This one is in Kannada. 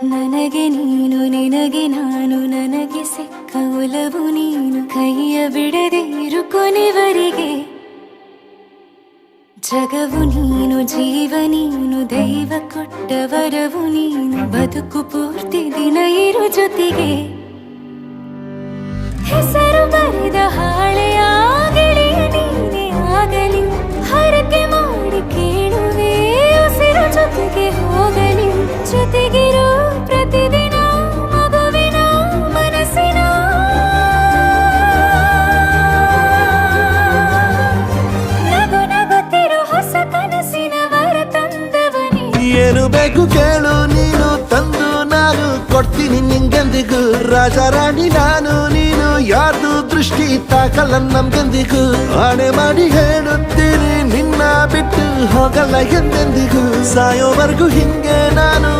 ನನಗೆ ನೀನು ನಿನಗೆ ನಾನು ನನಗೆ ಸಿಕ್ಕ ಒಲವು ನೀನು ಕೈಯ ಬಿಡದೆ ಇರು ಕೊನೆವರೆಗೆ ಜಗವು ನೀನು ಜೀವ ನೀನು ದೈವ ಕೊಟ್ಟ ವರವು ನೀನು ಬದುಕು ಪೂರ್ತಿ ದಿನ ಇರು ಜೊತೆಗೆ ಹೆಸರು ಬರೆದ ಹಾಳೆಯ ಗೆಳೆಯ ನೀನೇ ಆಗಲಿ ಹರಕೆ ಮಾಡಿ ಕೇಳುವೆ ಉಸಿರು ಜೊತೆಗೆ ಹೋಗಲಿ ಜೊತೆಗಿರೋ ಪ್ರತಿದಿನ ಮಗುವಿನ ಮನಸ್ಸಿನ ನಗು ನಗುತ್ತಿರೋ ಹೊಸ ಕನಸಿನ ವರ ತಂದವನೇ ಏನು ಬೇಕು ಕೇಳು ನೀನು ತಂದು ನಾನು ಕೊಡ್ತೀನಿ ನಿಂಗೆಂದಿಗೂ ರಾಜ ರಾಣಿ ನಾನು ನೀನು ಯಾರ್ದು ದೃಷ್ಟಿ ತಾಕಲ್ಲ ನಮ್ಗೆಂದಿಗೂ ಆಣೆ ಮಾಡಿ ಹೇಳುತ್ತೀನಿ ನಿನ್ನ ಬಿಟ್ಟು ಹೋಗಲ್ಲ ಎಂದೆಂದಿಗೂ ಸಾಯೋವರೆಗೂ ಹಿಂಗೆ ನಾನು